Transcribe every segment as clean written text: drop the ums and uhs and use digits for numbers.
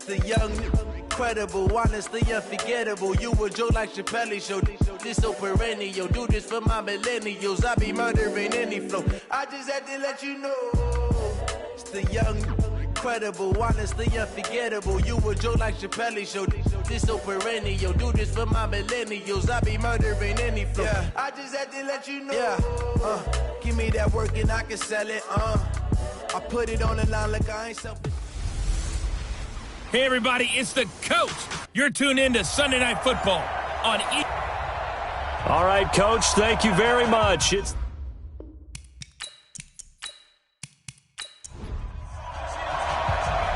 The young, incredible, honestly unforgettable. You a joke like Chappelle Show. This so perennial. Do this for my millennials. I be murdering any flow. I just had to let you know. It's the young, incredible, honestly unforgettable. You a joke like Chappelle Show. This so perennial. Do this for my millennials. I be murdering any flow. Yeah. I just had to let you know. Yeah. Give me that work and I can sell it. I put it on the line like I ain't selfish. Hey, everybody, it's the coach. You're tuned in to Sunday Night Football on E. All right, Coach, thank you very much. It's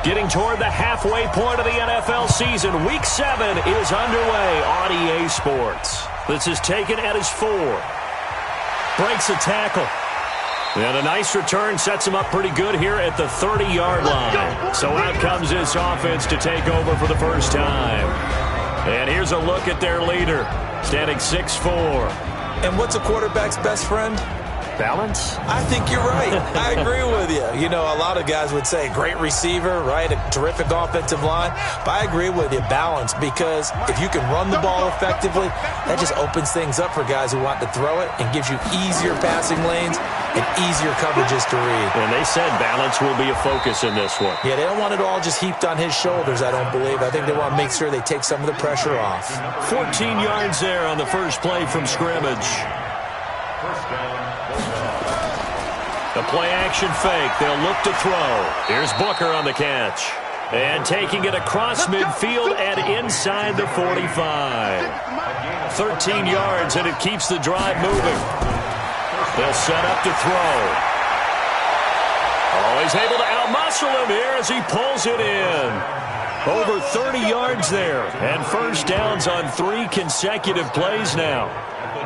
getting toward the halfway point of the NFL season. Week 7 is underway on EA Sports. This is taken at his 4. Breaks a tackle. And a nice return sets him up pretty good here at the 30-yard line. So out comes this offense to take over for the first time. And here's a look at their leader, standing 6'4". And what's a quarterback's best friend? Balance? I think you're right. I agree with you. You know, a lot of guys would say great receiver, right? A terrific offensive line. But I agree with you, balance, because if you can run the ball effectively, that just opens things up for guys who want to throw it and gives you easier passing lanes and easier coverages to read. And they said balance will be a focus in this one. Yeah, they don't want it all just heaped on his shoulders, I don't believe. I think they want to make sure they take some of the pressure off. 14 yards there on the first play from scrimmage. The play-action fake. They'll look to throw. Here's Booker on the catch. And taking it across midfield and inside the 45. 13 yards, and it keeps the drive moving. They'll set up to throw. Oh, he's able to outmuscle him here as he pulls it in. Over 30 yards there. And first downs on 3 consecutive plays now.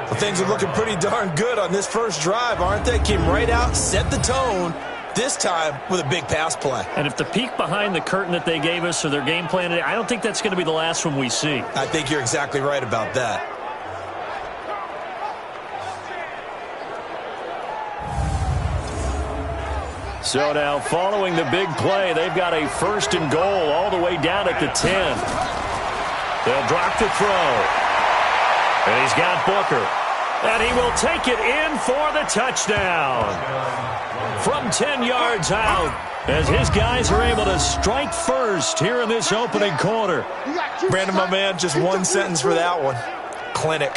Well, things are looking pretty darn good on this first drive, aren't they? Came right out, set the tone, this time with a big pass play. And if the peek behind the curtain that they gave us or their game plan, I don't think that's going to be the last one we see. I think you're exactly right about that. So now, following the big play, they've got a 1st and goal all the way down at the 10. They'll drop to throw. And he's got Booker. And he will take it in for the touchdown. From 10 yards out, as his guys are able to strike first here in this opening quarter. Brandon, my man, just one sentence for that one. Clinic.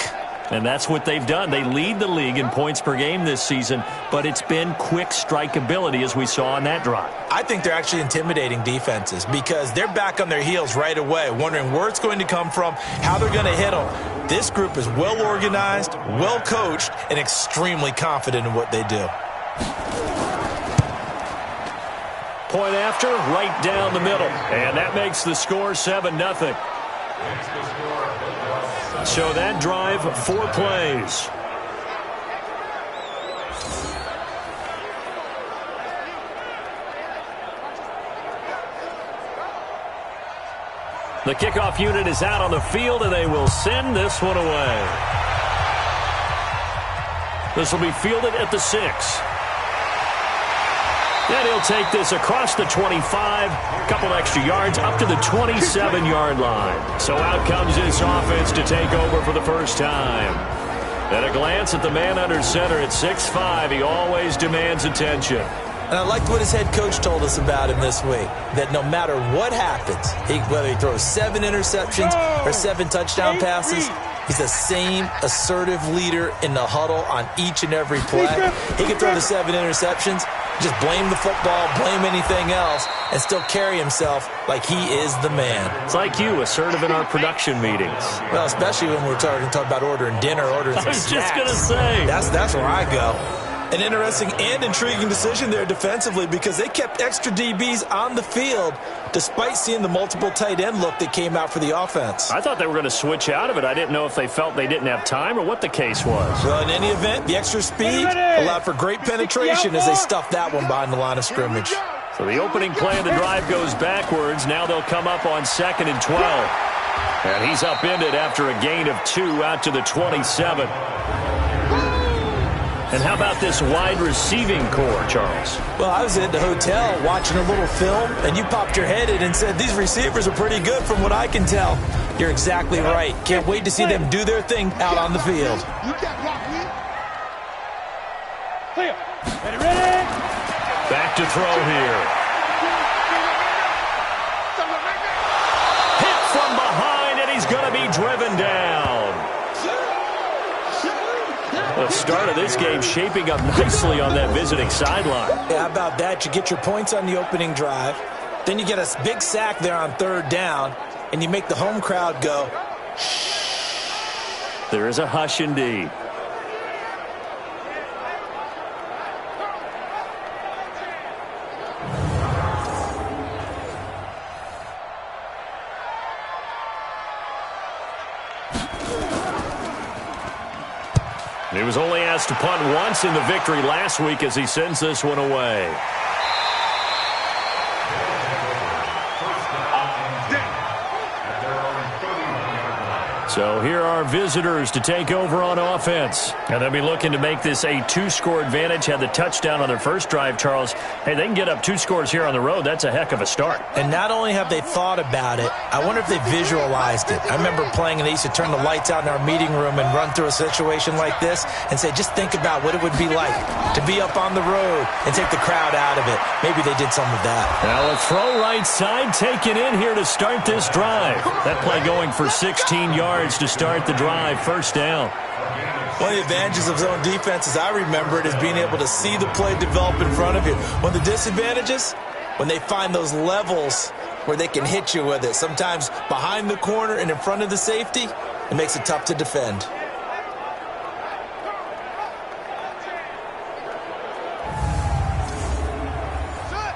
And that's what they've done. They lead the league in points per game this season, but it's been quick strikeability as we saw on that drive. I think they're actually intimidating defenses because they're back on their heels right away, wondering where it's going to come from, how they're going to hit them. This group is well organized, well coached, and extremely confident in what they do. Point after, right down the middle. And that makes the score 7-0. So that drive, 4 plays. The kickoff unit is out on the field, and they will send this one away. This will be fielded at the 6. And he'll take this across the 25, a couple extra yards, up to the 27-yard line. So out comes this offense to take over for the first time. At a glance at the man under center at 6'5", he always demands attention. And I liked what his head coach told us about him this week, that no matter what happens, whether he throws 7 interceptions or 7 touchdown passes, he's the same assertive leader in the huddle on each and every play. He can throw the 7 interceptions, just blame the football, blame anything else, and still carry himself like he is the man. It's like you, assertive in our production meetings. Well, especially when we're talking about ordering dinner, ordering some snacks. I was just going to say. That's where I go. An interesting and intriguing decision there defensively because they kept extra DBs on the field despite seeing the multiple tight end look that came out for the offense. I thought they were going to switch out of it. I didn't know if they felt they didn't have time or what the case was. Well, in any event, the extra speed allowed for great penetration as they stuffed that one behind the line of scrimmage. So the opening play of the drive goes backwards. Now they'll come up on 2nd and 12. And he's upended after a gain of 2 out to the 27. And how about this wide receiving core, Charles? Well, I was at the hotel watching a little film, and you popped your head in and said, these receivers are pretty good from what I can tell. You're exactly right. Can't wait to see them do their thing out on the field. Back to throw here. Hit from behind, and he's going to be driven down. The start of this game shaping up nicely on that visiting sideline. Yeah, how about that? You get your points on the opening drive. Then you get a big sack there on third down, and you make the home crowd go. There is a hush indeed. He was only asked to punt once in the victory last week as he sends this one away. So here are visitors to take over on offense. And they'll be looking to make this a two-score advantage. Had the touchdown on their first drive, Charles. Hey, they can get up 2 scores here on the road. That's a heck of a start. And not only have they thought about it, I wonder if they visualized it. I remember playing, and they used to turn the lights out in our meeting room and run through a situation like this and say, just think about what it would be like to be up on the road and take the crowd out of it. Maybe they did some of that. Now a throw right side taken in here to start this drive. That play going for 16 yards to start the drive. First down. One of the advantages of zone defense, as I remember it, is being able to see the play develop in front of you. One of the disadvantages, when they find those levels where they can hit you with it, sometimes behind the corner and in front of the safety, it makes it tough to defend.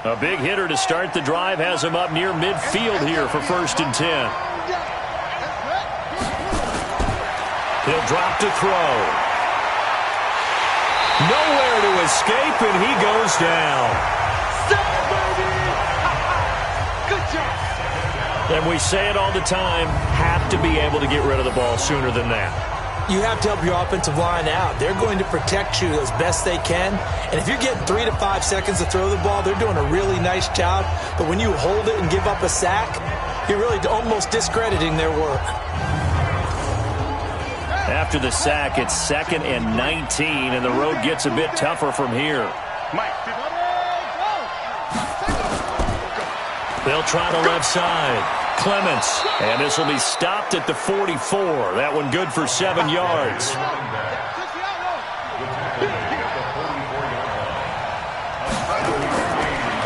A big hitter to start the drive has him up near midfield here for 1st and 10. He'll drop to throw. Nowhere to escape, and he goes down. Good job. And we say it all the time, have to be able to get rid of the ball sooner than that. You have to help your offensive line out. They're going to protect you as best they can. And if you're getting 3 to 5 seconds to throw the ball, they're doing a really nice job. But when you hold it and give up a sack, you're really almost discrediting their work. After the sack, it's 2nd and 19, and the road gets a bit tougher from here. They'll try the left side. Clements, and this will be stopped at the 44. That one good for 7 yards.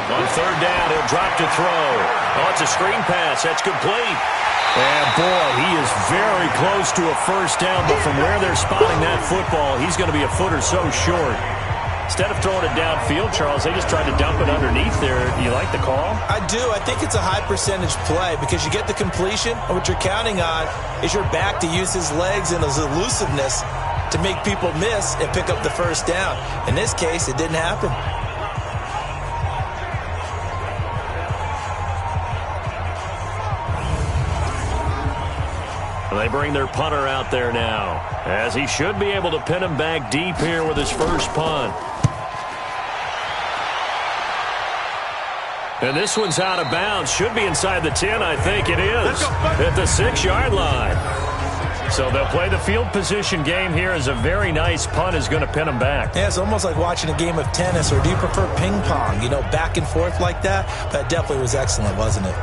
On third down, he'll drop to throw. Oh, it's a screen pass. That's complete. And, boy, he is very close to a first down, but from where they're spotting that football, he's going to be a foot or so short. Instead of throwing it downfield, Charles, they just tried to dump it underneath there. You like the call? I do. I think it's a high-percentage play because you get the completion, and what you're counting on is your back to use his legs and his elusiveness to make people miss and pick up the first down. In this case, it didn't happen. They bring their punter out there now, as he should be able to pin him back deep here with his first punt. And this one's out of bounds. Should be inside the 10, I think it is, at the 6-yard line. So they'll play the field position game here as a very nice punt is going to pin them back. Yeah, it's almost like watching a game of tennis, or do you prefer ping pong? You know, back and forth like that? That definitely was excellent, wasn't it?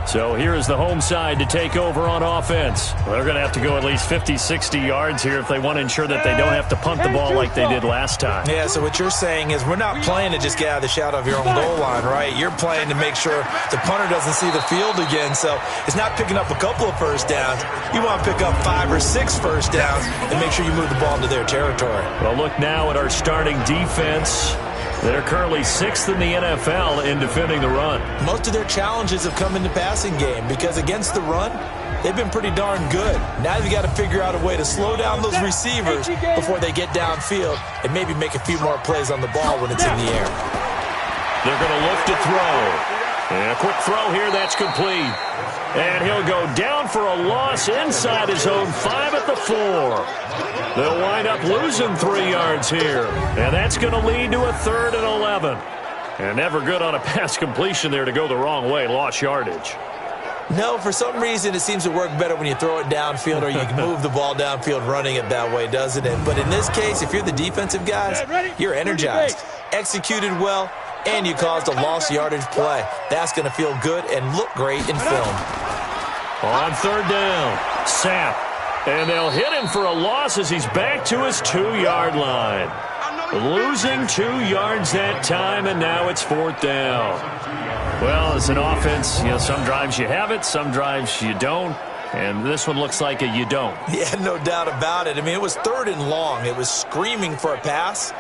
So here is the home side to take over on offense. They're going to have to go at least 50, 60 yards here if they want to ensure that they don't have to punt the ball like they did last time. Yeah, so what you're saying is we're not playing to just get out of the shadow of your own goal line, right? You're playing to make sure the punter doesn't see the field again. So it's not picking up a couple of first downs. You want to pick up 5 or 6 first downs and make sure you move the ball into their territory. Well, look now at our starting defense. They're currently 6th in the NFL in defending the run. Most of their challenges have come in the passing game because against the run, they've been pretty darn good. Now you've got to figure out a way to slow down those receivers before they get downfield and maybe make a few more plays on the ball when it's in the air. They're going to look to throw. And a quick throw here, that's complete. And he'll go down for a loss inside his own 5 at the 4. They'll wind up losing 3 yards here. And that's going to lead to a 3rd and 11. And never good on a pass completion there to go the wrong way. Lost yardage. No, for some reason it seems to work better when you throw it downfield or you can move the ball downfield running it that way, doesn't it? But in this case, if you're the defensive guys, you're energized, executed well, and you caused a lost yardage play. That's going to feel good and look great in film. On 3rd down, Sapp. And they'll hit him for a loss as he's back to his 2-yard line. Losing 2 yards that time, and now it's 4th down. Well, as an offense, you know, some drives you have it, some drives you don't, and this one looks like a you don't. Yeah, no doubt about it. I mean, it was 3rd and long. It was screaming for a pass.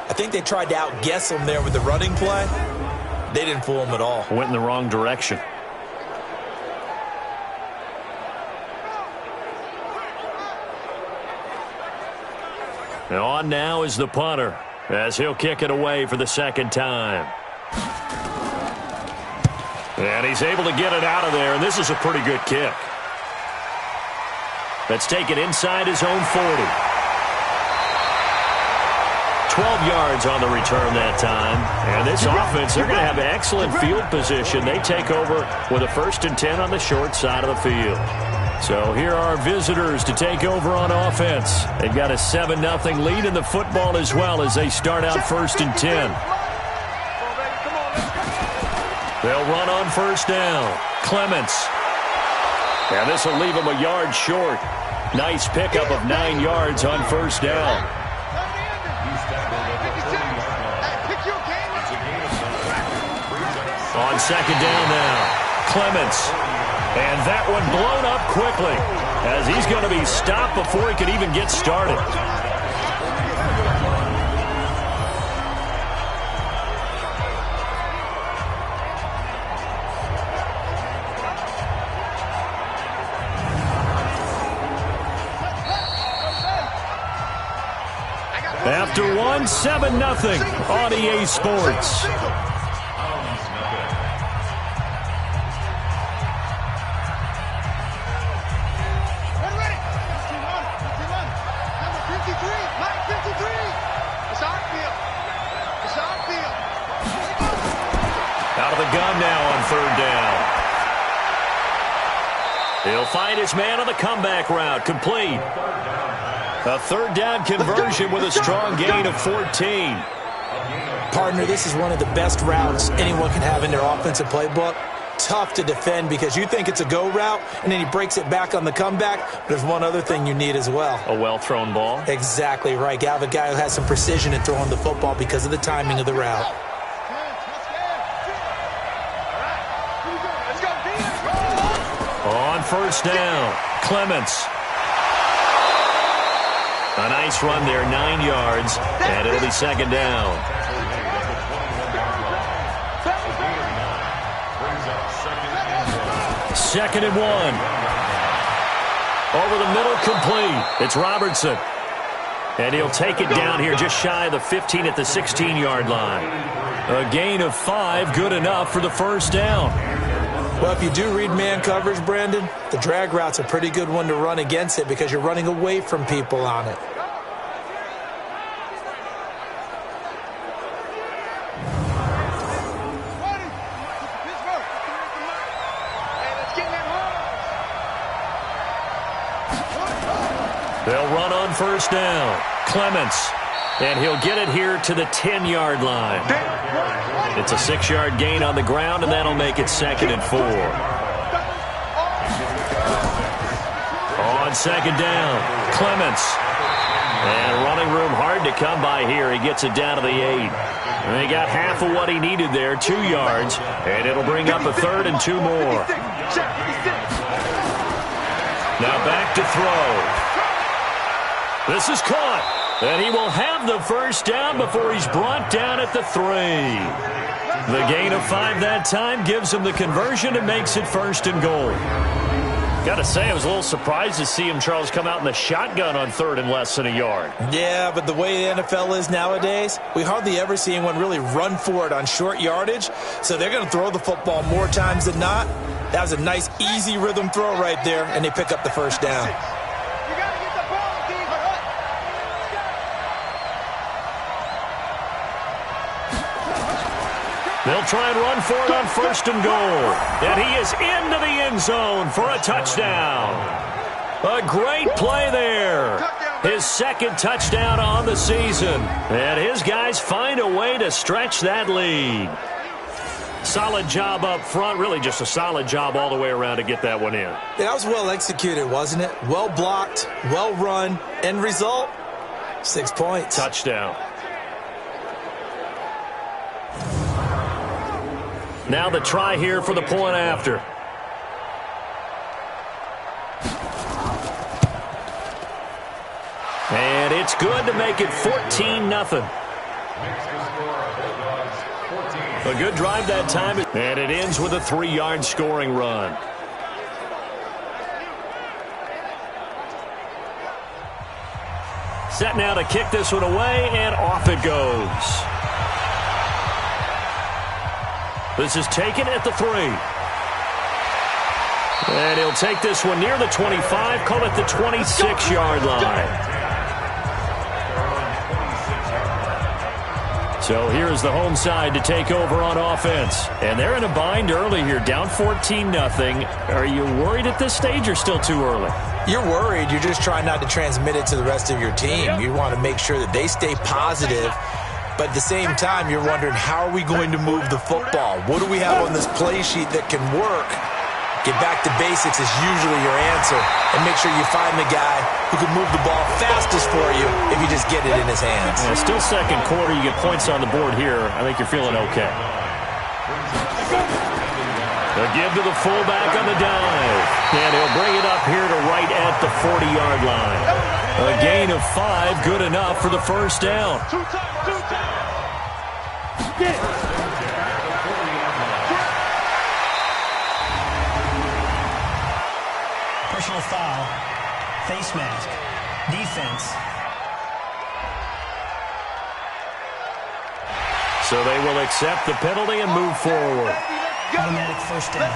I think they tried to outguess him there with the running play. They didn't fool him at all. Went in the wrong direction. Now on now is the punter, as he'll kick it away for the 2nd time. And he's able to get it out of there, and this is a pretty good kick. That's taken inside his own 40. 12 yards on the return that time. And this offense, they're going to have excellent field position. They take over with a 1st and 10 on the short side of the field. So here are visitors to take over on offense. They've got a 7-0 lead in the football as well as they start out 1st and 10. They'll run on 1st down. Clements. And this will leave him a yard short. Nice pickup of 9 yards on 1st down. On 2nd down now, Clements. And that one blown up quickly as he's going to be stopped before he could even get started. After one, 7-0 on EA Sports. Out of the gun now on 3rd down. He'll find his man on the comeback route. Complete. A 3rd down conversion with a strong gain of 14. Partner, this is one of the best routes anyone can have in their offensive playbook. Tough to defend because you think it's a go route, and then he breaks it back on the comeback. There's one other thing you need as well. A well-thrown ball. Exactly right. You have a guy who has some precision in throwing the football because of the timing of the route. On 1st down, Clements. A nice run there, 9 yards, and it'll be 2nd down. Second and 1. Over the middle, complete. It's Robertson. And he'll take it down here just shy of the 15 at the 16-yard line. A gain of 5, good enough for the 1st down. Well, if you do read man coverage, Brandon, the drag route's a pretty good one to run against it because you're running away from people on it. They'll run on 1st down. Clements. And he'll get it here to the 10-yard line. It's a 6-yard gain on the ground, and that'll make it 2nd and 4. On 2nd down, Clements. And running room hard to come by here. He gets it down to the 8. And he got half of what he needed there, 2 yards. And it'll bring up a 3rd and 2 more. Now back to throw. This is caught, and he will have the 1st down before he's brought down at the 3. The gain of 5 that time gives him the conversion and makes it 1st and goal. Got to say, I was a little surprised to see him, Charles, come out in the shotgun on 3rd and less than a yard. Yeah, but the way the NFL is nowadays, we hardly ever see anyone really run for it on short yardage. So they're going to throw the football more times than not. That was a nice, easy rhythm throw right there, and they pick up the first down. They'll try and run for it on 1st and goal. And he is into the end zone for a touchdown. A great play there. His 2nd touchdown on the season. And his guys find a way to stretch that lead. Solid job up front. Really just a solid job all the way around to get that one in. Yeah, that was well executed, wasn't it? Well blocked, well run. End result, 6 points. Touchdown. Now the try here for the point after. And it's good to make it 14-0. A good drive that time. And it ends with a 3-yard scoring run. Set now to kick this one away, and off it goes. This is taken at the 3. And he'll take this one near the 25, call it the 26-yard line. So here's the home side to take over on offense. And they're in a bind early here, down 14-0. Are you worried at this stage or still too early? You're worried. You're just trying not to transmit it to the rest of your team. You want to make sure that they stay positive. But at the same time, you're wondering, how are we going to move the football? What do we have on this play sheet that can work? Get back to basics is usually your answer. And make sure you find the guy who can move the ball fastest for you if you just get it in his hands. Yeah, still 2nd quarter. You get points on the board here. I think you're feeling okay. A give to the fullback on the dive. And he'll bring it up here to right at the 40-yard line. A gain of 5, good enough for the first down. Personal foul, face mask, defense. So they will accept the penalty and move forward. Automatic first down.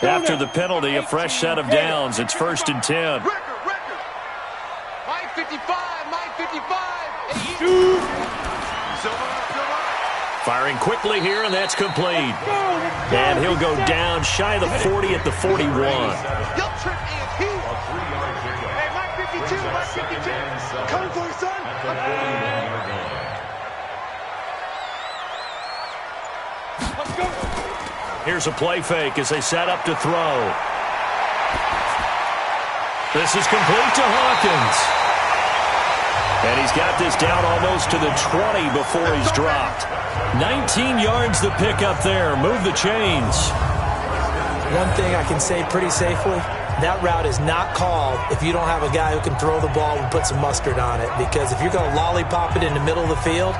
After the penalty, a fresh set of downs. It's 1st and 10. Mike 55, Mike 55. Firing quickly here, and that's complete. And he'll go down shy of the 40 at the 41. Hey, Mike 52, Mike 52. Coming for you, son. Let's go. Here's a play fake as they set up to throw. This is complete to Hawkins. And he's got this down almost to the 20 before he's dropped. 19 yards to pick up there. Move the chains. One thing I can say pretty safely, that route is not called if you don't have a guy who can throw the ball and put some mustard on it. Because if you're going to lollipop it in the middle of the field,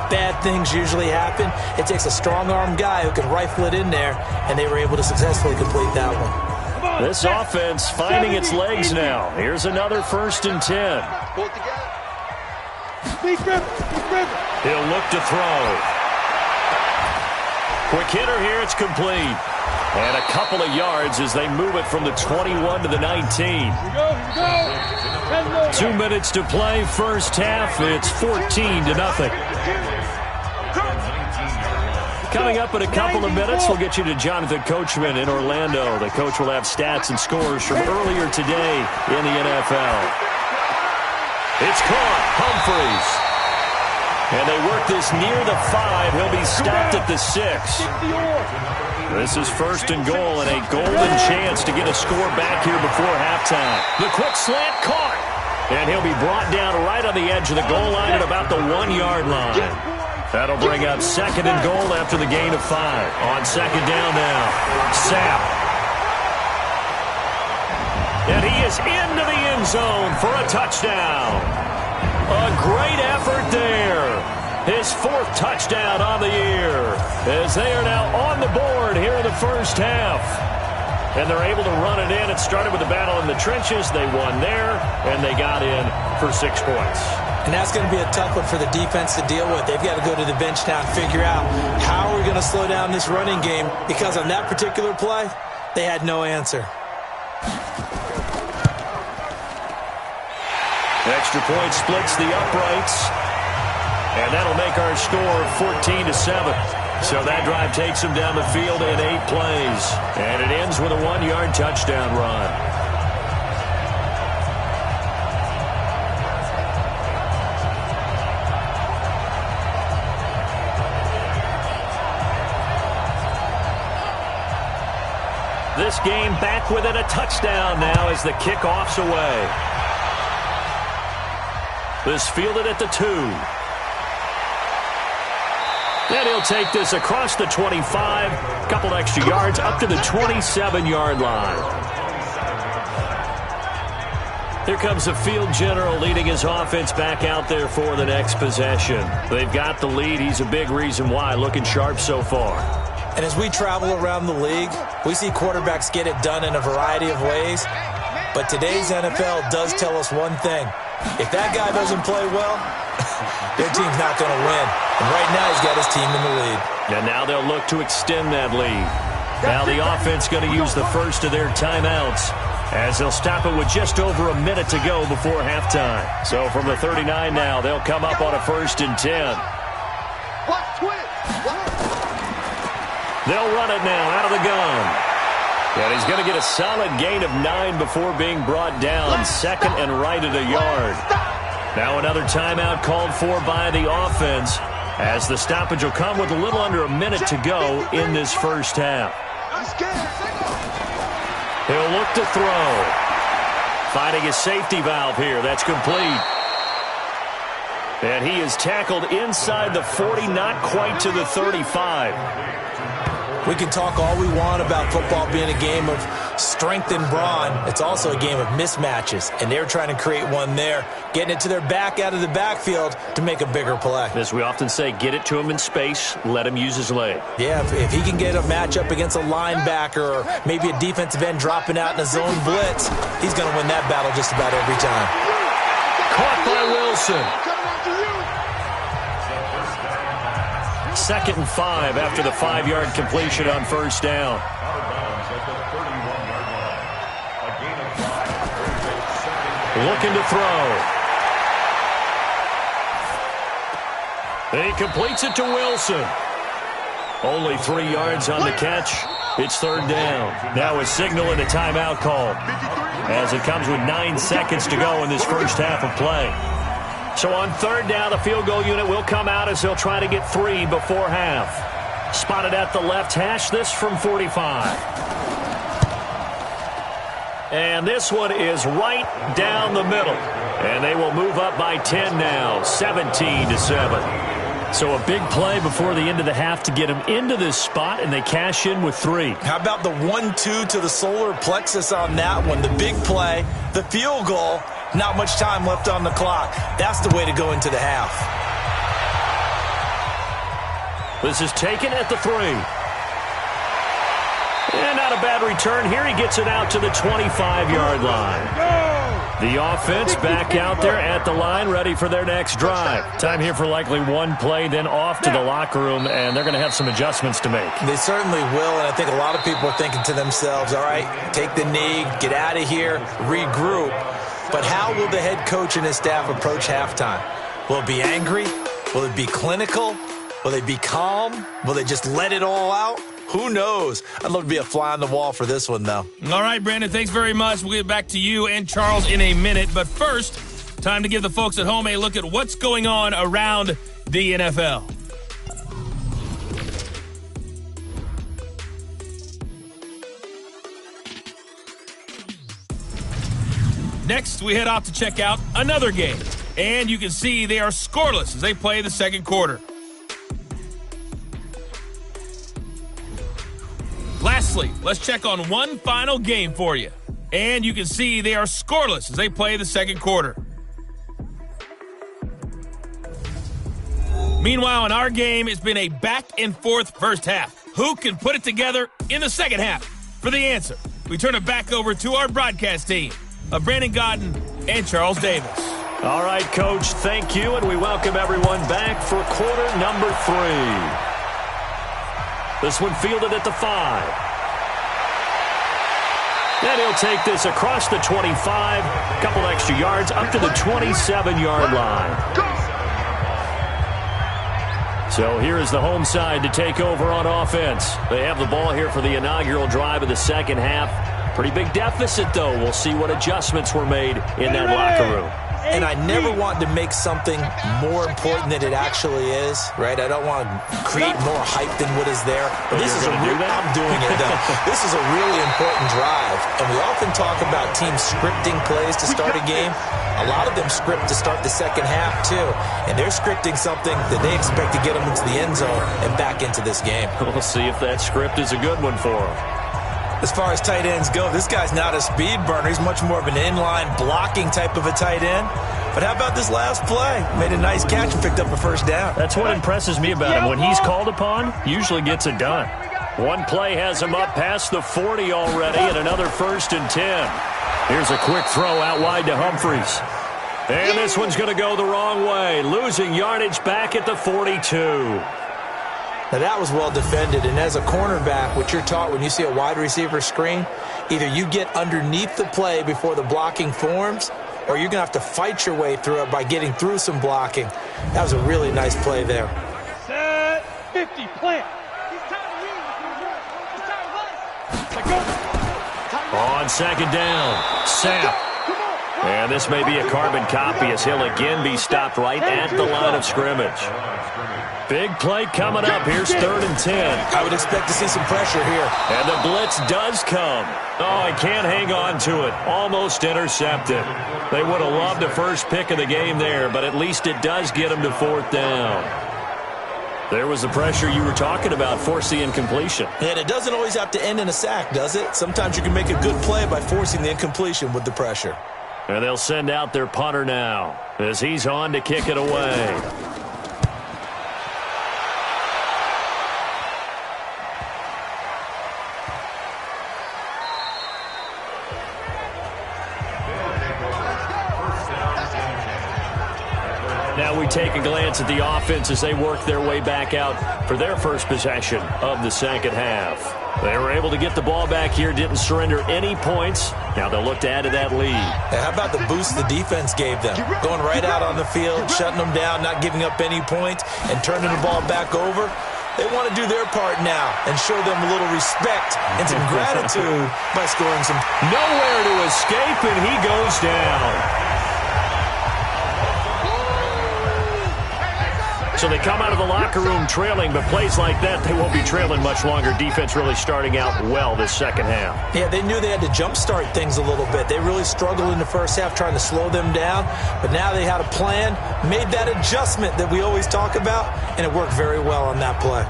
bad things usually happen. It takes a strong-arm guy who can rifle it in there, and they were able to successfully complete that one. This offense finding its legs now. Here's another 1st and 10. Pull it together. He'll look to throw. Quick hitter here, it's complete. And a couple of yards as they move it from the 21 to the 19. 2 minutes to play, first half. It's 14-0. Coming up in a couple of minutes, we'll get you to Jonathan Coachman in Orlando. The coach will have stats and scores from earlier today in the NFL. It's caught. Humphreys. And they work this near the 5. He'll be stopped at the 6. This is 1st and goal and a golden chance to get a score back here before halftime. The quick slant caught. And he'll be brought down right on the edge of the goal line at about the 1-yard line. That'll bring up 2nd and goal after the gain of 5. On 2nd down now. Sapp. And he is into the end zone for a touchdown. A great effort there. His 4th touchdown on the year, as they are now on the board here in the first half. And they're able to run it in. It started with a battle in the trenches. They won there, and they got in for 6 points. And that's going to be a tough one for the defense to deal with. They've got to go to the bench now and figure out how we're going to slow down this running game, because on that particular play, they had no answer. Extra point splits the uprights, and that'll make our score 14-7. So that drive takes them down the field in 8 plays, and it ends with a 1-yard touchdown run. This game back within a touchdown now as the kickoff's away. This fielded at the 2. And he'll take this across the 25, couple extra yards up to the 27-yard line. Here comes the field general leading his offense back out there for the next possession. They've got the lead. He's a big reason why, looking sharp so far. And as we travel around the league, we see quarterbacks get it done in a variety of ways. But today's NFL does tell us one thing. If that guy doesn't play well, their team's not going to win. And right now, he's got his team in the lead. And now they'll look to extend that lead. Now the offense going to use the first of their timeouts, as they'll stop it with just over a minute to go before halftime. So from the 39 now, they'll come up on a 1st and 10. They'll run it now out of the gun. And he's going to get a solid gain of 9 before being brought down. 2nd and right at a yard. Now another timeout called for by the offense, as the stoppage will come with a little under a minute to go in this first half. He'll look to throw. Finding his safety valve here. That's complete. And he is tackled inside the 40, not quite to the 35. We can talk all we want about football being a game of strength and brawn. It's also a game of mismatches, and they're trying to create one there, getting it to their back out of the backfield to make a bigger play. As we often say, get it to him in space, let him use his leg. Yeah, if he can get a matchup against a linebacker or maybe a defensive end dropping out in a zone blitz, he's going to win that battle just about every time. Caught by Wilson. 2nd and 5 after the 5-yard completion on 1st down. Looking to throw. And he completes it to Wilson. Only 3 yards on the catch. It's 3rd down. Now a signal and a timeout call, as it comes with 9 seconds to go in this first half of play. So on 3rd down, the field goal unit will come out as they'll try to get 3 before half. Spotted at the left hash, this from 45. And this one is right down the middle. And they will move up by 10 now, 17-7. So a big play before the end of the half to get them into this spot, and they cash in with 3. How about the 1-2 to the solar plexus on that one? The big play, the field goal. Not much time left on the clock. That's the way to go into the half. This is taken at the 3. And not a bad return here. He gets it out to the 25-yard line. The offense back out there at the line, ready for their next drive. Time here for likely one play, then off to the locker room, and they're going to have some adjustments to make. They certainly will, and I think a lot of people are thinking to themselves, all right, take the knee, get out of here, regroup. But how will the head coach and his staff approach halftime? Will it be angry? Will it be clinical? Will they be calm? Will they just let it all out? Who knows? I'd love to be a fly on the wall for this one, though. All right, Brandon, thanks very much. We'll get back to you and Charles in a minute. But first, time to give the folks at home a look at what's going on around the NFL. Next, we head off to check out another game. And you can see they are scoreless as they play the second quarter. Lastly, let's check on one final game for you. And you can see they are scoreless as they play the second quarter. Meanwhile, in our game, it's been a back-and-forth first half. Who can put it together in the second half? For the answer, we turn it back over to our broadcast team of Brandon Godden and Charles Davis. All right, Coach, thank you, and we welcome everyone back for quarter number 3. This one fielded at the 5. And he'll take this across the 25, a couple extra yards, up to the 27-yard line. So here is the home side to take over on offense. They have the ball here for the inaugural drive of the second half. Pretty big deficit, though. We'll see what adjustments were made in that locker room. And I never want to make something more important than it actually is, right? I don't want to create more hype than what is there. But this is I'm doing it, though. This is a really important drive. And we often talk about teams scripting plays to start a game. A lot of them script to start the second half, too. And they're scripting something that they expect to get them into the end zone and back into this game. We'll see if that script is a good one for them. As far as tight ends go, this guy's not a speed burner. He's much more of an inline blocking type of a tight end. But how about this last play? Made a nice catch and picked up a first down. That's what impresses me about him. When he's called upon, usually gets it done. One play has him up past the 40 already, and another 1st and 10. Here's a quick throw out wide to Humphries. And this one's going to go the wrong way, losing yardage back at the 42. Now, that was well defended, and as a cornerback, what you're taught when you see a wide receiver screen, either you get underneath the play before the blocking forms, or you're going to have to fight your way through it by getting through some blocking. That was a really nice play there. Set 50, plant. On second down, Sapp. And this may be a carbon copy as he'll again be stopped right at the line of scrimmage. Big play coming up. Here's 3rd and 10. I would expect to see some pressure here. And the blitz does come. Oh, he can't hang on to it. Almost intercepted. They would have loved the first pick of the game there, but at least it does get him to 4th down. There was the pressure you were talking about, force the incompletion. And it doesn't always have to end in a sack, does it? Sometimes you can make a good play by forcing the incompletion with the pressure. And they'll send out their punter now as he's on to kick it away. Now we take a glance at the offense as they work their way back out for their first possession of the second half. They were able to get the ball back here, didn't surrender any points. Now they'll look to add to that lead. Now, how about the boost the defense gave them? Going right out on the field, shutting them down, not giving up any points, and turning the ball back over. They want to do their part now and show them a little respect and some gratitude by scoring some. Nowhere to escape, and he goes down. So they come out of the locker room trailing, but plays like that, they won't be trailing much longer. Defense really starting out well this second half. Yeah, they knew they had to jumpstart things a little bit. They really struggled in the first half trying to slow them down, but now they had a plan, made that adjustment that we always talk about, and it worked very well on that play.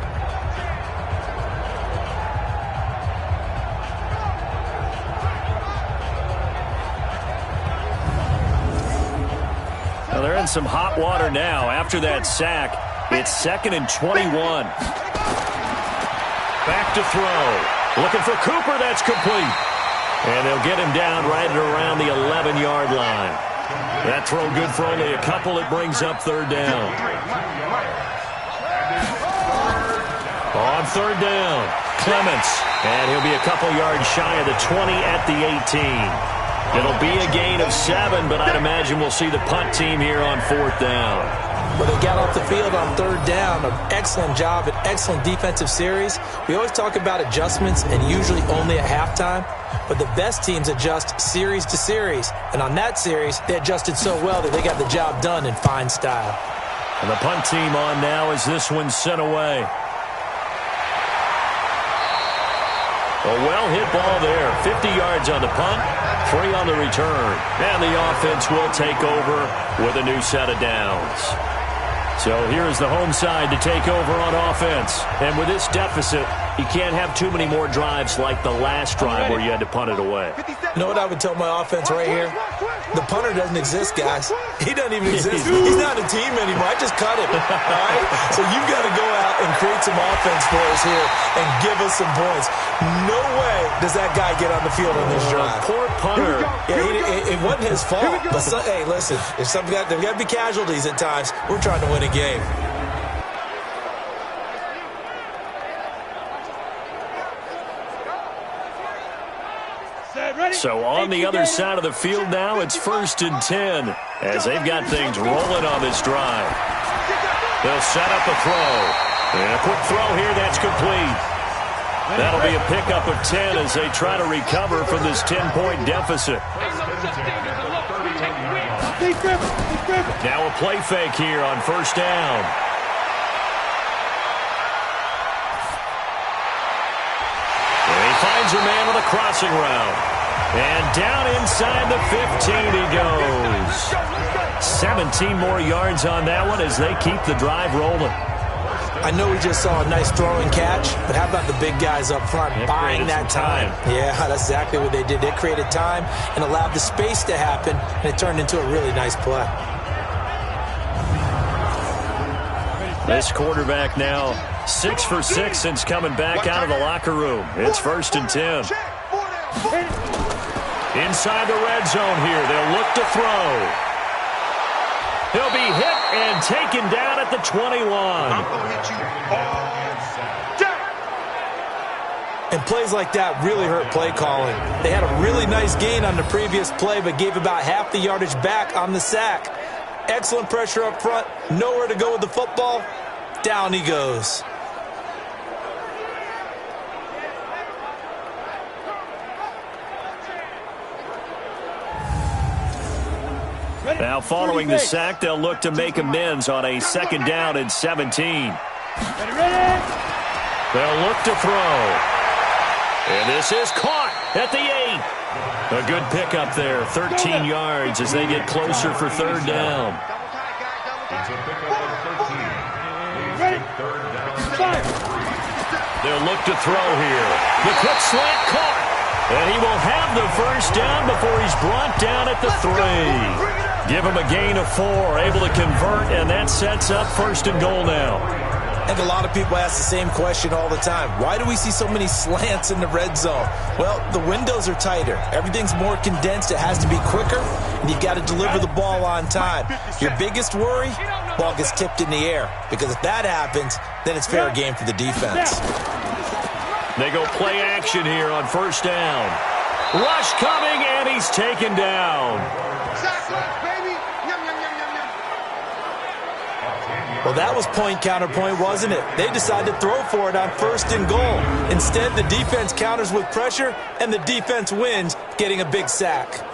Well, they're in some hot water now. After that sack, it's 2nd and 21. Back to throw. Looking for Cooper. That's complete. And they'll get him down right at around the 11-yard line. That throw good for only a couple. It brings up 3rd down. On 3rd down, Clements. And he'll be a couple yards shy of the 20 at the 18. It'll be a gain of 7, but I'd imagine we'll see the punt team here on 4th down. Well, they got off the field on 3rd down. An excellent job, an excellent defensive series. We always talk about adjustments and usually only at halftime, but the best teams adjust series to series. And on that series, they adjusted so well that they got the job done in fine style. And the punt team on now as this one's sent away. A well-hit ball there. 50 yards on the punt, 3 on the return. And the offense will take over with a new set of downs. So here's the home side to take over on offense. And with this deficit, You can't have too many more drives like the last drive where you had to punt it away. You know what I would tell my offense right here? The punter doesn't exist, guys. He doesn't even exist. He's not a team anymore. I just cut him. All right? So you've got to go out and create some offense for us here and give us some points. No way does that guy get on the field on this drive. Poor punter. Yeah, it wasn't his fault. But hey, listen, if there's got to be casualties at times. We're trying to win a game. So on the other side of the field now, it's 1st and 10 as they've got things rolling on this drive. They'll set up a throw. And a quick throw here, that's complete. That'll be a pickup of 10 as they try to recover from this 10-point deficit. Now a play fake here on 1st down. And he finds a man with a crossing route. And down inside the 15 he goes. 17 more yards on that one as they keep the drive rolling. I know we just saw a nice throwing catch, but how about the big guys up front buying that time? Yeah, that's exactly what they did. They created time and allowed the space to happen, and it turned into a really nice play. This quarterback now 6 for 6 since coming back out of the locker room. It's 1st and 10. Inside the red zone here, they'll look to throw. He'll be hit and taken down at the 21. And plays like that really hurt play calling. They had a really nice gain on the previous play, but gave about half the yardage back on the sack. Excellent pressure up front, nowhere to go with the football. Down he goes. Now following the sack, they'll look to make amends on a 2nd down and 17. They'll look to throw. And this is caught at the 8. A good pickup there, 13 yards as they get closer for 3rd down. They'll look to throw here. The quick slant caught. And he will have the 1st down before he's brought down at the 3. Give him a gain of 4, able to convert, and that sets up 1st and goal now. And a lot of people ask the same question all the time. Why do we see so many slants in the red zone? Well, the windows are tighter. Everything's more condensed. It has to be quicker, and you've got to deliver the ball on time. Your biggest worry, ball gets tipped in the air. Because if that happens, then it's fair game for the defense. They go play action here on 1st down. Rush coming, and he's taken down. Well, that was point counterpoint, wasn't it? They decided to throw for it on 1st and goal. Instead, the defense counters with pressure, and the defense wins, getting a big sack.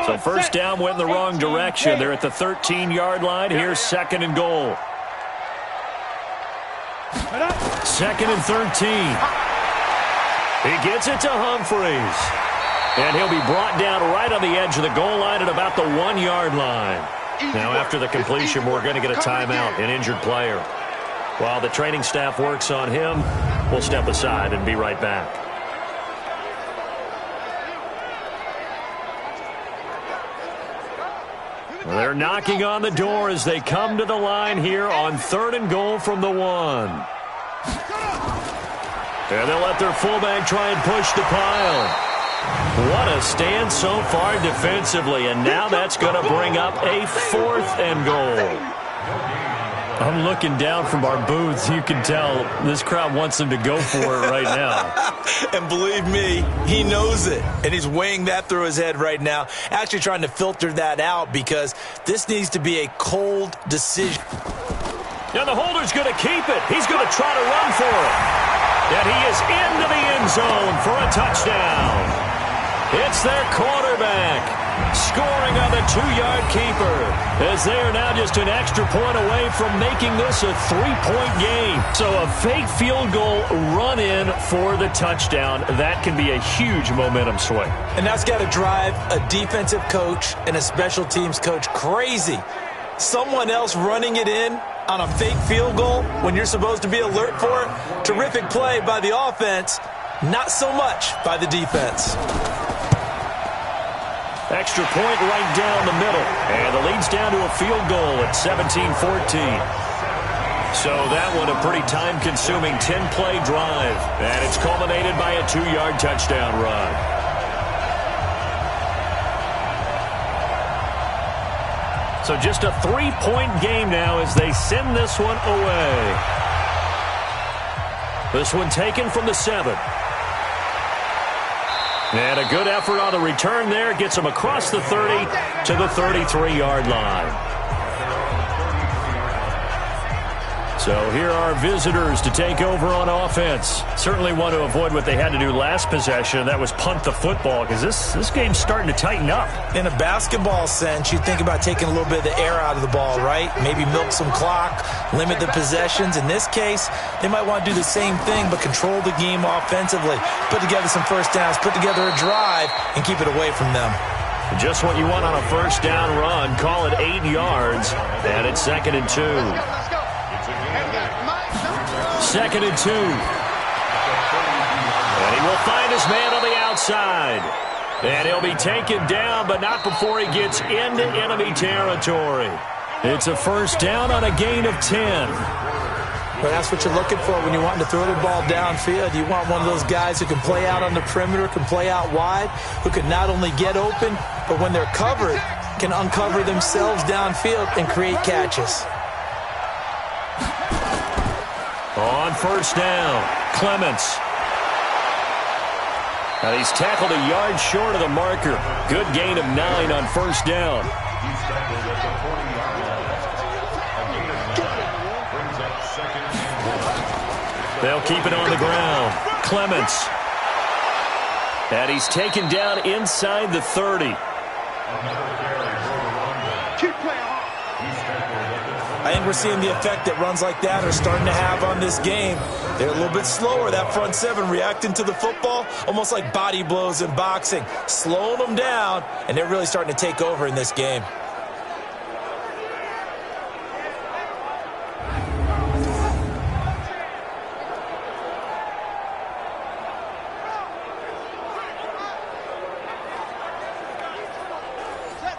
So 1st down went in the wrong direction. They're at the 13-yard line. Here's 2nd and goal. 2nd and 13. He gets it to Humphreys. And he'll be brought down right on the edge of the goal line at about the 1-yard line. Now after the completion, we're going to get a timeout, an injured player. While the training staff works on him, we'll step aside and be right back. They're knocking on the door as they come to the line here on 3rd and goal from the 1. And they'll let their fullback try and push the pile. What a stand so far defensively, and now that's going to bring up a 4th and goal. I'm looking down from our booths. You can tell this crowd wants them to go for it right now. And believe me, he knows it. And he's weighing that through his head right now. Actually trying to filter that out because this needs to be a cold decision. And the holder's going to keep it. He's going to try to run for it. And he is into the end zone for a touchdown. It's their quarterback. Scoring on the 2-yard keeper, as they are now just an extra point away from making this a 3-point game. So a fake field goal run in for the touchdown. That can be a huge momentum swing. And that's got to drive a defensive coach and a special teams coach crazy. Someone else running it in on a fake field goal when you're supposed to be alert for it. Terrific play by the offense, not so much by the defense. Extra point right down the middle. And the lead's down to a field goal at 17-14. So that one a pretty time-consuming 10-play drive. And it's culminated by a 2-yard touchdown run. So just a 3-point game now as they send this one away. This one taken from the 7. And a good effort on the return there. Gets them across the 30 to the 33-yard line. So here are visitors to take over on offense. Certainly want to avoid what they had to do last possession. That was punt the football, because this game's starting to tighten up. In a basketball sense, you think about taking a little bit of the air out of the ball, right? Maybe milk some clock, limit the possessions. In this case, they might want to do the same thing, but control the game offensively. Put together some first downs, put together a drive, and keep it away from them. Just what you want on a first down run. Call it 8 yards, and it's 2nd and 2. 2nd and 2. And he will find his man on the outside. And he'll be taken down, but not before he gets into enemy territory. It's a first down on a gain of 10. But that's what you're looking for when you want to throw the ball downfield. You want one of those guys who can play out on the perimeter, can play out wide, who can not only get open, but when they're covered, can uncover themselves downfield and create catches. On first down, Clements. And he's tackled a yard short of the marker. Good gain of 9 on first down. They'll keep it on the ground. Clements. And he's taken down inside the 30. I think we're seeing the effect that runs like that are starting to have on this game. They're a little bit slower, that front 7, reacting to the football, almost like body blows in boxing, slowing them down, and they're really starting to take over in this game.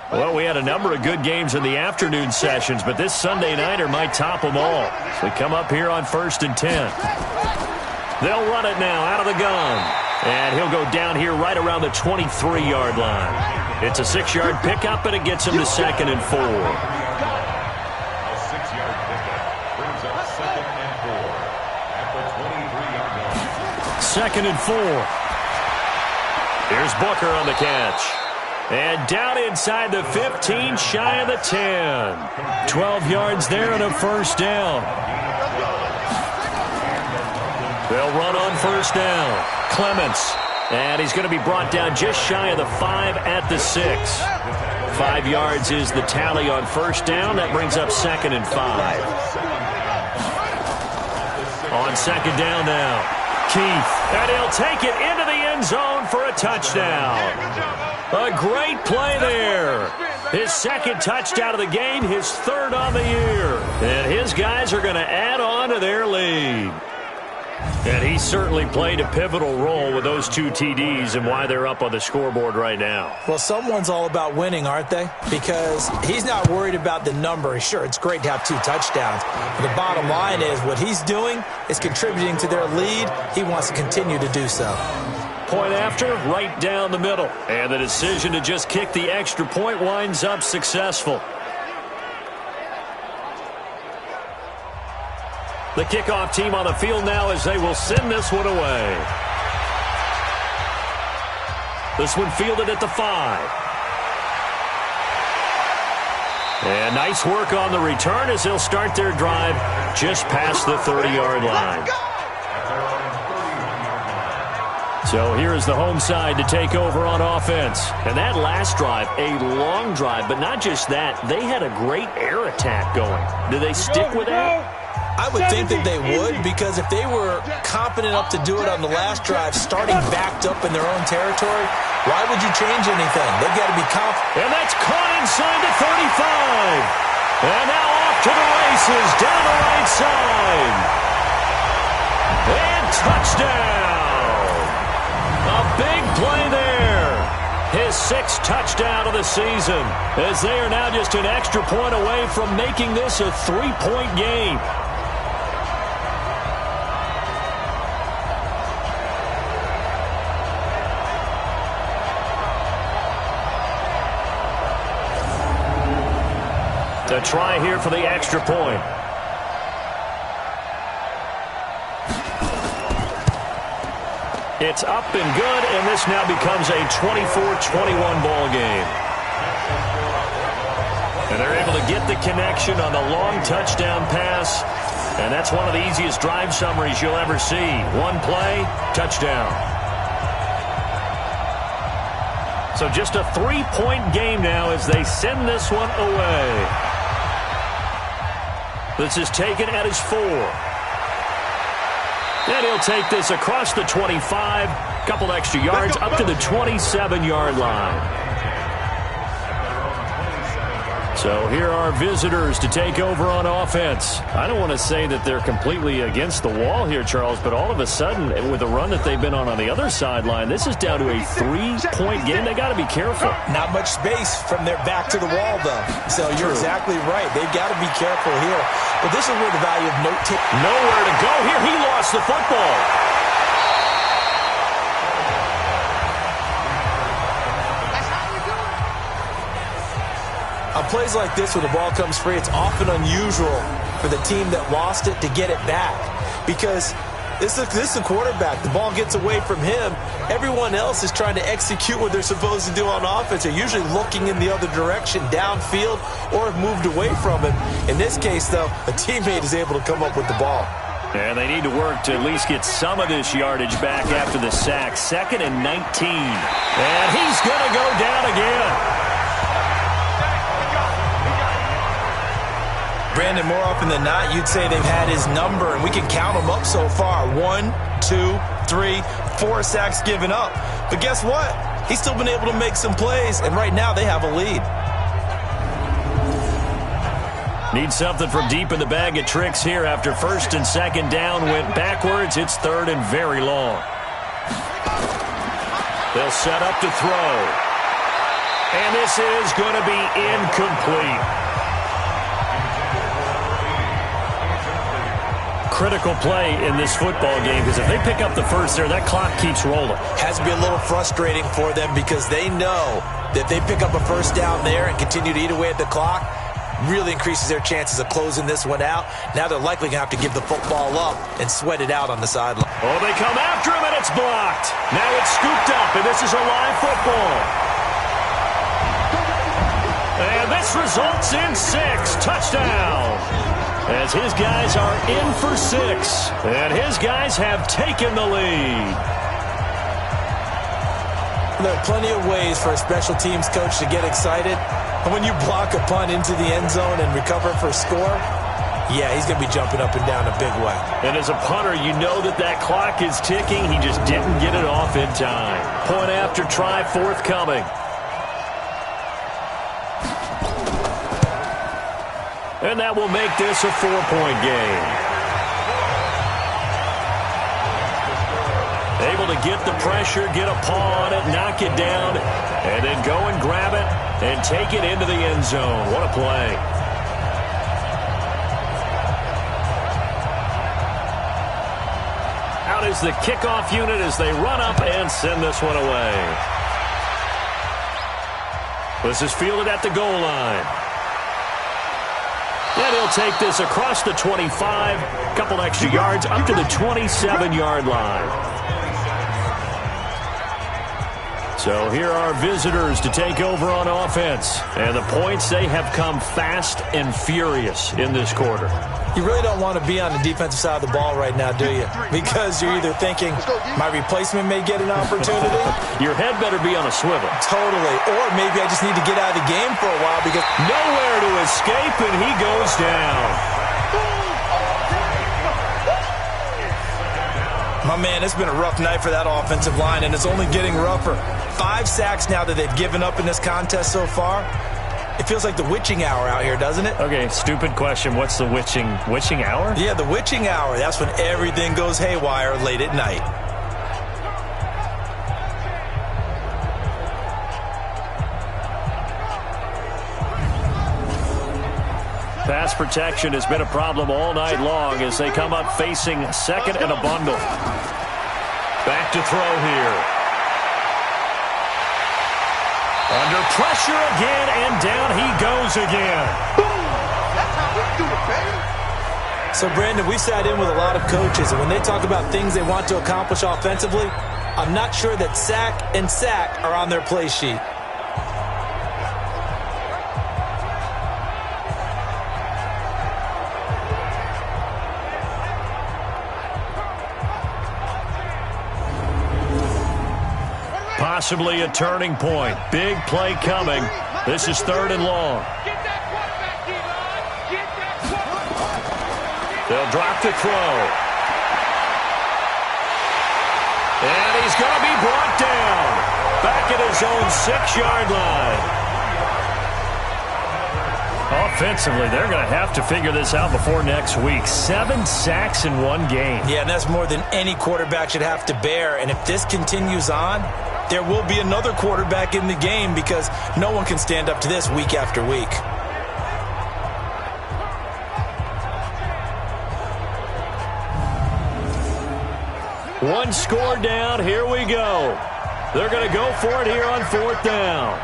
Well, we had a number of good games in the afternoon sessions, but this Sunday nighter might top them all. So we come up here on 1st and 10. They'll run it now out of the gun. And he'll go down here right around the 23-yard line. It's a 6-yard pickup, and it gets him to 2nd and 4. A 6-yard pickup brings up 2nd and 4 at the 23-yard line. 2nd and 4. Here's Booker on the catch. And down inside the 15, shy of the 10. 12 yards there and a first down. They'll run on first down. Clements. And he's going to be brought down just shy of the 5 at the 6. 5 yards is the tally on first down. That brings up 2nd and 5. On 2nd down now. Keith. And he'll take it into the end zone for a touchdown. A great play there. His 2nd touchdown of the game, his 3rd on the year. And his guys are going to add on to their lead. And he certainly played a pivotal role with those 2 TDs and why they're up on the scoreboard right now. Well, someone's all about winning, aren't they? Because he's not worried about the number. Sure, it's great to have 2 touchdowns. But the bottom line is what he's doing is contributing to their lead. He wants to continue to do so. Point after, right down the middle. And the decision to just kick the extra point winds up successful. The kickoff team on the field now as they will send this one away. This one fielded at the 5. And nice work on the return as they'll start their drive just past the 30-yard line. So here is the home side to take over on offense. And that last drive, a long drive, but not just that. They had a great air attack going. Do they stick with that? I would think that they would, because if they were competent enough to do it on the last drive, starting backed up in their own territory, why would you change anything? They've got to be confident. And that's caught inside the 35. And now off to the races down the right side. And touchdown. A big play there. His 6th touchdown of the season, as they are now just an extra point away from making this a 3-point game. A try here for the extra point. It's up and good, and this now becomes a 24-21 ball game. And they're able to get the connection on the long touchdown pass, and that's one of the easiest drive summaries you'll ever see. One play, touchdown. So just a 3-point game now as they send this one away. This is taken at his 4. And he'll take this across the 25, couple extra yards, up to the 27-yard line. So here are visitors to take over on offense. I don't want to say that they're completely against the wall here, Charles, but all of a sudden, with the run that they've been on the other sideline, this is down to a 3-point game. They got to be careful. Not much space from their back to the wall, though. So you're exactly right. They've got to be careful here. But this is where the value of note-taking. Nowhere to go here. He lost the football. On plays like this where the ball comes free, it's often unusual for the team that lost it to get it back. Because this is a quarterback. The ball gets away from him. Everyone else is trying to execute what they're supposed to do on offense. They're usually looking in the other direction, downfield, or have moved away from it. In this case, though, a teammate is able to come up with the ball. And they need to work to at least get some of this yardage back after the sack. 2nd and 19. And he's going to go down again. Brandon, more often than not, you'd say they've had his number, and we can count them up so far. 1, 2, 3, 4 sacks given up. But guess what? He's still been able to make some plays, and right now they have a lead. Need something from deep in the bag of tricks here after 1st and 2nd down went backwards. It's 3rd and very long. They'll set up to throw. And this is going to be incomplete. Critical play in this football game, because if they pick up the first there, that clock keeps rolling. Has to be a little frustrating for them because they know that if they pick up a first down there and continue to eat away at the clock, really increases their chances of closing this one out. Now they're likely going to have to give the football up and sweat it out on the sideline. Oh, they come after him, and it's blocked. Now it's scooped up, and this is a live football. And this results in 6. Touchdown. As his guys are in for 6. And his guys have taken the lead. There are plenty of ways for a special teams coach to get excited. And when you block a punt into the end zone and recover for a score, yeah, he's going to be jumping up and down a big way. And as a punter, you know that clock is ticking. He just didn't get it off in time. Point after try forthcoming. And that will make this a 4-point game. Able to get the pressure, get a paw on it, knock it down, and then go and grab it and take it into the end zone. What a play. Out is the kickoff unit as they run up and send this one away. This is fielded at the goal line. And he'll take this across the 25, couple extra yards, up to the 27-yard line. So here are visitors to take over on offense. And the points, they have come fast and furious in this quarter. You really don't want to be on the defensive side of the ball right now, do you? Because you're either thinking, my replacement may get an opportunity. Your head better be on a swivel. Totally. Or maybe I just need to get out of the game for a while because nowhere to escape, and he goes down. My man, it's been a rough night for that offensive line, and it's only getting rougher. 5 sacks now that they've given up in this contest so far. It feels like the witching hour out here, doesn't it? Okay, stupid question. What's the witching hour? Yeah, the witching hour. That's when everything goes haywire late at night. Pass protection has been a problem all night long as they come up facing second and a bundle. Back to throw here. Under pressure again, and down he goes again. That's how we do it, baby. So, Brandon, we sat in with a lot of coaches, and when they talk about things they want to accomplish offensively, I'm not sure that sack and sack are on their play sheet. Possibly a turning point. Big play coming. This is 3rd and long. They'll drop the throw. And he's going to be brought down. Back at his own 6-yard line. Offensively, they're going to have to figure this out before next week. 7 sacks in one game. Yeah, and that's more than any quarterback should have to bear. And if this continues on, there will be another quarterback in the game because no one can stand up to this week after week. One score down. Here we go. They're going to go for it here on 4th down.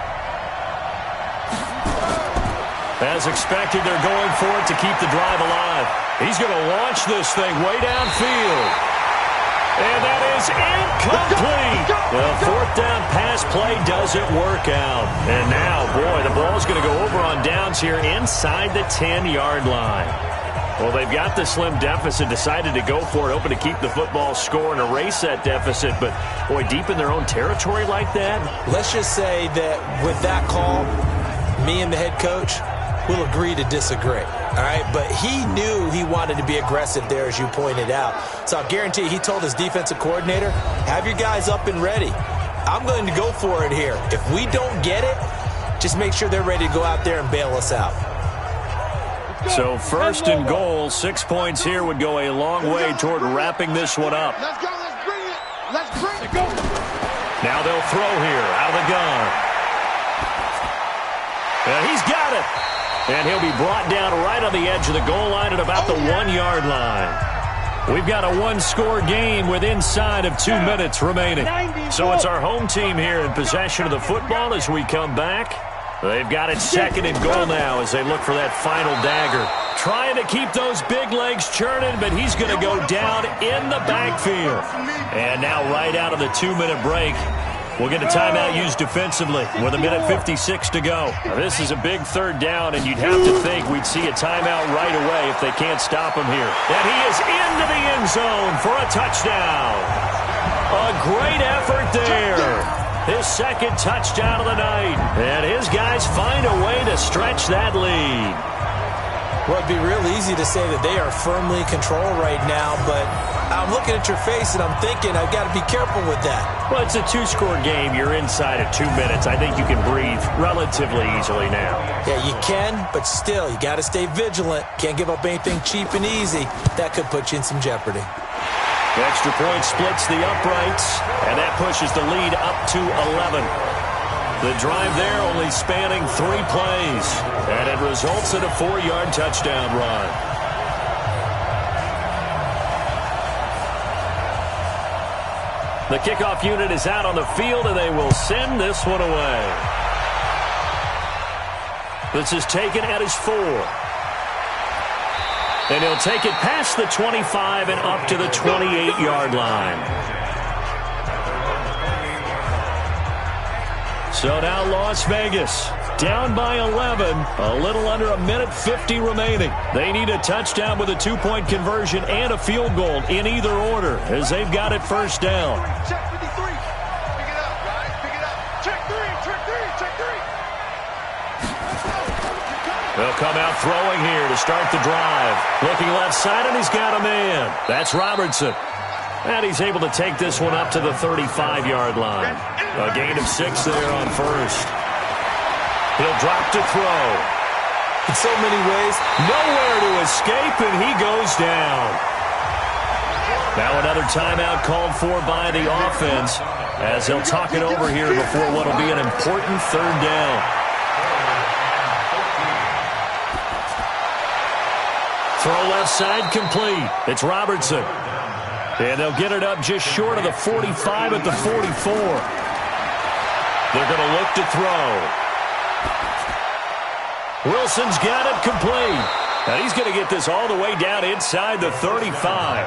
As expected, they're going for it to keep the drive alive. He's going to launch this thing way downfield. And that is incomplete. Well, 4th down pass play doesn't work out. And now, boy, the ball's going to go over on downs here inside the 10-yard line. Well, they've got the slim deficit, decided to go for it, hoping to keep the football score and erase that deficit. But, boy, deep in their own territory like that. Let's just say that with that call, me and the head coach will agree to disagree. All right, but he knew he wanted to be aggressive there, as you pointed out. So I guarantee he told his defensive coordinator, have your guys up and ready. I'm going to go for it here. If we don't get it, just make sure they're ready to go out there and bail us out. So 1st and goal, 6 points here would go a long way toward wrapping this one up. Let's go, let's bring it. Let's bring it. Go. Now they'll throw here out of the gun. And he's got it. And he'll be brought down right on the edge of the goal line at about the 1-yard line. We've got a 1-score game with inside of 2 minutes remaining. So it's our home team here in possession of the football as we come back. They've got it 2nd and goal now as they look for that final dagger. Trying to keep those big legs churning, but he's going to go down in the backfield. And now right out of the 2-minute break, we'll get a timeout used defensively with 1:56 to go. Now, this is a big 3rd down, and you'd have to think we'd see a timeout right away if they can't stop him here. And he is into the end zone for a touchdown. A great effort there. His 2nd touchdown of the night. And his guys find a way to stretch that lead. Well, it'd be real easy to say that they are firmly in control right now, but I'm looking at your face and I'm thinking I've got to be careful with that. Well, it's a 2-score game. You're inside of 2 minutes. I think you can breathe relatively easily now. Yeah, you can, but still, you got to stay vigilant. Can't give up anything cheap and easy. That could put you in some jeopardy. The extra point splits the uprights, and that pushes the lead up to 11. The drive there only spanning 3 plays, and it results in a 4-yard touchdown run. The kickoff unit is out on the field, and they will send this one away. This is taken at his 4. And he'll take it past the 25 and up to the 28-yard line. So now Las Vegas down by 11. A little under a minute 50 remaining. They need a touchdown with a 2-point conversion and a field goal in either order as they've got it first down. Check 53. Pick it up, guys. Pick it up. Check 3. Check 3. Check 3. They'll come out throwing here to start the drive. Looking left side, and he's got a man. That's Robertson. And he's able to take this one up to the 35-yard line. A gain of 6 there on first. He'll drop to throw. In so many ways, Nowhere to escape, and he goes down. Now another timeout called for by the offense as they'll talk it over here before what will be an important third down. Throw left side complete. It's Robertson. And they'll get it up just short of the 45 at the 44. They're going to look to throw. Wilson's got it complete. And he's going to get this all the way down inside the 35.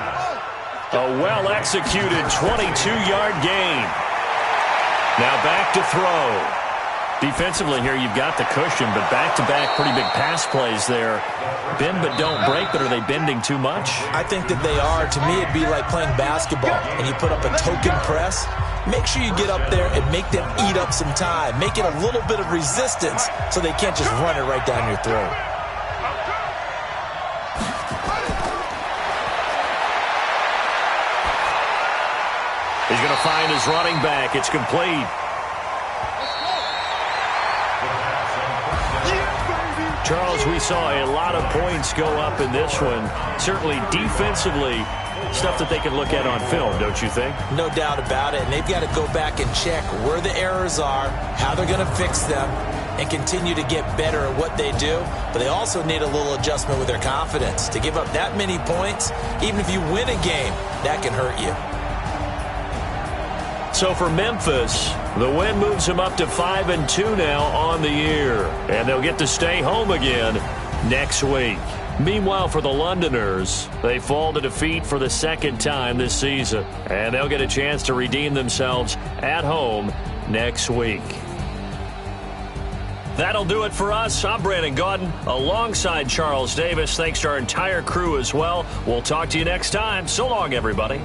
A well-executed 22-yard gain. Now back to throw. Defensively here, you've got the cushion, but back-to-back pretty big pass plays there. Bend but don't break, but are they bending too much? I think that they are. To me, it'd be like playing basketball, and you put up a token press. Make sure you get up there and make them eat up some time. Make it a little bit of resistance so they can't just run it right down your throat. He's going to find his running back. It's complete. Charles, we saw a lot of points go up in this one. Certainly defensively, stuff that they can look at on film, don't you think? No doubt about it. And they've got to go back and check where the errors are, how they're going to fix them, and continue to get better at what they do. But they also need a little adjustment with their confidence. To give up that many points, even if you win a game, that can hurt you. So for Memphis, the win moves them up to 5-2 now on the year. And they'll get to stay home again next week. Meanwhile, for the Londoners, they fall to defeat for the second time this season. And they'll get a chance to redeem themselves at home next week. That'll do it for us. I'm Brandon Gaudin alongside Charles Davis. Thanks to our entire crew as well. We'll talk to you next time. So long, everybody.